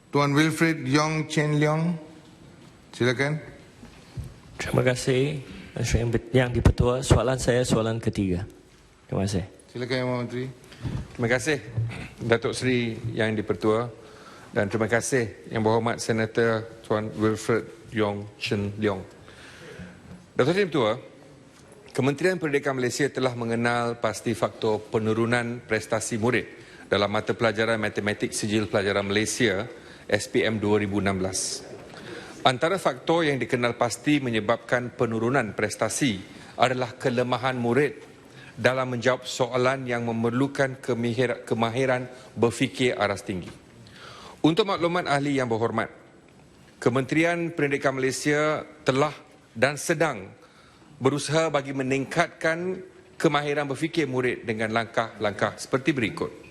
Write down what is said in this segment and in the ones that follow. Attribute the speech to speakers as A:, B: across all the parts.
A: Tuan Wilfred Yong Chen Leong, silakan.
B: Terima kasih Yang di-Pertua. Soalan saya soalan ketiga. Terima kasih.
A: Silakan Yang Menteri.
C: Terima kasih Datuk Seri Yang di-Pertua dan terima kasih Yang Berhormat Senator Tuan Wilfred Yong Chen Leong. Datuk Seri Pertua, Kementerian Pendidikan Malaysia telah mengenal pasti faktor penurunan prestasi murid dalam mata pelajaran Matematik Sijil Pelajaran Malaysia SPM 2016. Antara faktor yang dikenal pasti menyebabkan penurunan prestasi adalah kelemahan murid dalam menjawab soalan yang memerlukan kemahiran berfikir aras tinggi. Untuk makluman ahli yang berhormat, Kementerian Pendidikan Malaysia telah dan sedang berusaha bagi meningkatkan kemahiran berfikir murid dengan langkah-langkah seperti berikut.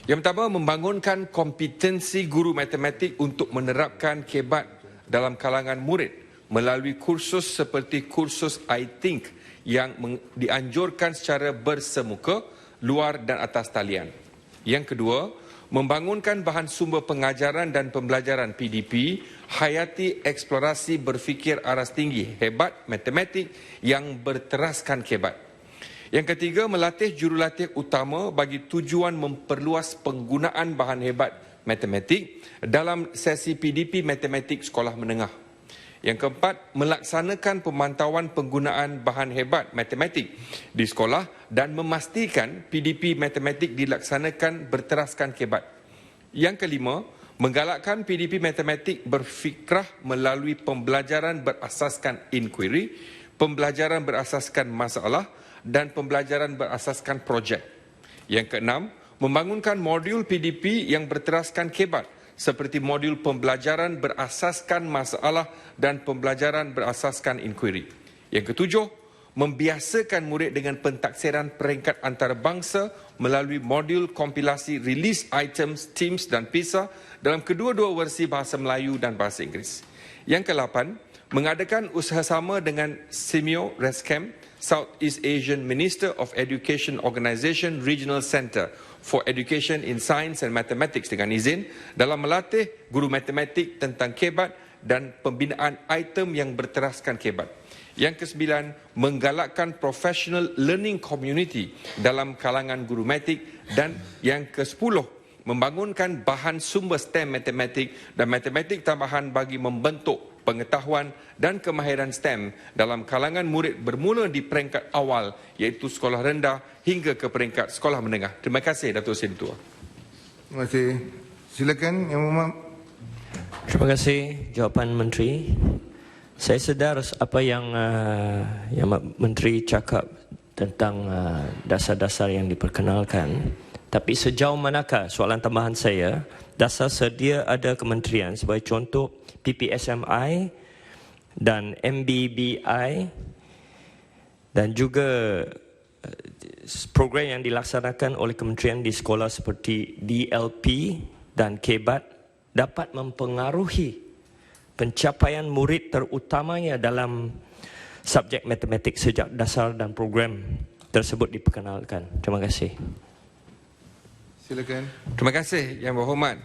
C: Yang pertama, membangunkan kompetensi guru matematik untuk menerapkan kebat dalam kalangan murid melalui kursus seperti kursus I-Think yang dianjurkan secara bersemuka, luar dan atas talian. Yang kedua, membangunkan bahan sumber pengajaran dan pembelajaran PDP, hayati eksplorasi berfikir aras tinggi, hebat matematik yang berteraskan kebat. Yang ketiga, melatih jurulatih utama bagi tujuan memperluas penggunaan bahan hebat matematik dalam sesi PDP matematik sekolah menengah. Yang keempat, melaksanakan pemantauan penggunaan bahan hebat matematik di sekolah dan memastikan PDP matematik dilaksanakan berteraskan kebat. Yang kelima, menggalakkan PDP matematik berfikrah melalui pembelajaran berasaskan inquiry, pembelajaran berasaskan masalah dan pembelajaran berasaskan projek. Yang keenam, membangunkan modul PDP yang berteraskan kebat seperti modul pembelajaran berasaskan masalah dan pembelajaran berasaskan inquiry. Yang ketujuh, membiasakan murid dengan pentaksiran peringkat antarabangsa melalui modul kompilasi release items, teams dan PISA dalam kedua-dua versi bahasa Melayu dan bahasa Inggeris. Yang ke-8, mengadakan usaha sama dengan SIMEO RESCAM, Southeast Asian Minister of Education Organisation Regional Centre for Education in Science and Mathematics dengan izin dalam melatih guru matematik tentang kebat dan pembinaan item yang berteraskan kebat. Yang ke-9, menggalakkan professional learning community dalam kalangan guru matematik dan yang ke-10, membangunkan bahan sumber STEM matematik dan matematik tambahan bagi membentuk pengetahuan dan kemahiran STEM dalam kalangan murid bermula di peringkat awal iaitu sekolah rendah hingga ke peringkat sekolah menengah. Terima kasih Datuk Seri Ketua.
A: Terima kasih. Silakan Yang Berhormat.
B: Terima kasih jawapan Menteri. Saya sedar apa yang Menteri cakap tentang dasar-dasar yang diperkenalkan. Tapi sejauh manakah, soalan tambahan saya, dasar sedia ada kementerian sebagai contoh PPSMI dan MBBI dan juga program yang dilaksanakan oleh kementerian di sekolah seperti DLP dan KEBAT dapat mempengaruhi pencapaian murid terutamanya dalam subjek matematik sejak dasar dan program tersebut diperkenalkan. Terima kasih.
A: Silakan.
C: Terima kasih Yang Berhormat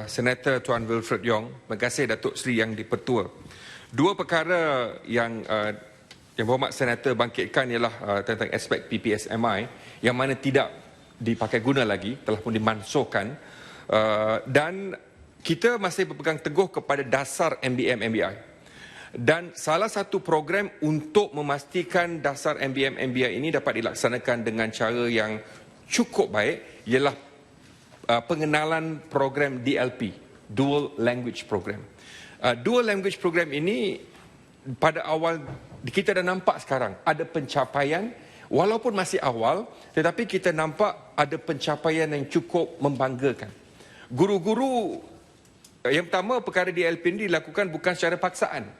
C: Senator Tuan Wilfred Yong. Terima kasih Datuk Seri Yang di-Pertua. Dua perkara yang Yang Berhormat Senator bangkitkan ialah tentang aspek PPSMI yang mana tidak dipakai guna lagi, telah pun dimansuhkan dan kita masih berpegang teguh kepada dasar MBM-MBI. Dan salah satu program untuk memastikan dasar MBM-MBI ini dapat dilaksanakan dengan cara yang cukup baik ialah pengenalan program DLP, Dual Language Program. Dual Language Program ini pada awal kita dah nampak sekarang ada pencapaian, walaupun masih awal, tetapi kita nampak ada pencapaian yang cukup membanggakan. Guru-guru, yang pertama perkara DLP ini dilakukan bukan secara paksaan.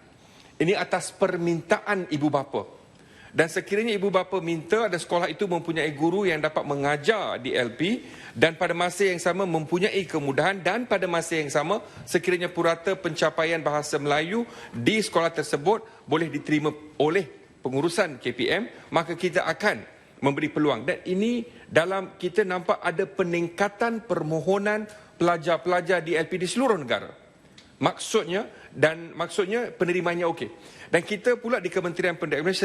C: Ini atas permintaan ibu bapa. Dan sekiranya ibu bapa minta dan sekolah itu mempunyai guru yang dapat mengajar DLP dan pada masa yang sama mempunyai kemudahan dan pada masa yang sama sekiranya purata pencapaian bahasa Melayu di sekolah tersebut boleh diterima oleh pengurusan KPM, maka kita akan memberi peluang. Dan ini dalam kita nampak ada peningkatan permohonan pelajar-pelajar di LP di seluruh negara. Maksudnya penerimaannya okey. Dan kita pula di Kementerian Pendidikan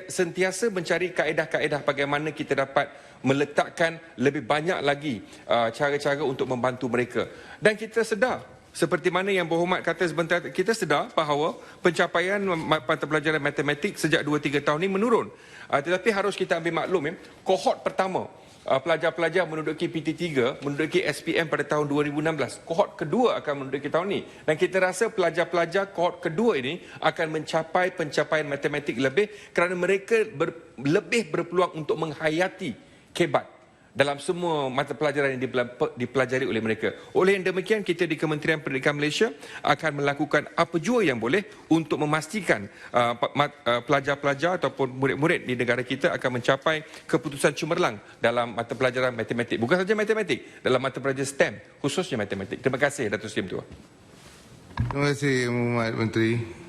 C: sentiasa mencari kaedah-kaedah bagaimana kita dapat meletakkan lebih banyak lagi cara-cara untuk membantu mereka. Dan kita sedar, seperti mana yang Berhormat kata sebentar, kita sedar bahawa pencapaian mata pelajaran matematik sejak 2-3 tahun ini menurun. Tetapi harus kita ambil maklum, kohort pertama, pelajar-pelajar menduduki PT3, menduduki SPM pada tahun 2016. Kohort kedua akan menduduki tahun ini. Dan kita rasa pelajar-pelajar kohort kedua ini akan mencapai pencapaian matematik lebih kerana mereka lebih berpeluang untuk menghayati kebat dalam semua mata pelajaran yang dipelajari oleh mereka. Oleh yang demikian, kita di Kementerian Pendidikan Malaysia akan melakukan apa jua yang boleh untuk memastikan pelajar-pelajar ataupun murid-murid di negara kita akan mencapai keputusan cemerlang dalam mata pelajaran matematik. Bukan saja matematik, dalam mata pelajaran STEM, khususnya matematik. Terima kasih, Datuk Seri Ketua.
A: Terima kasih, Muhammad Menteri.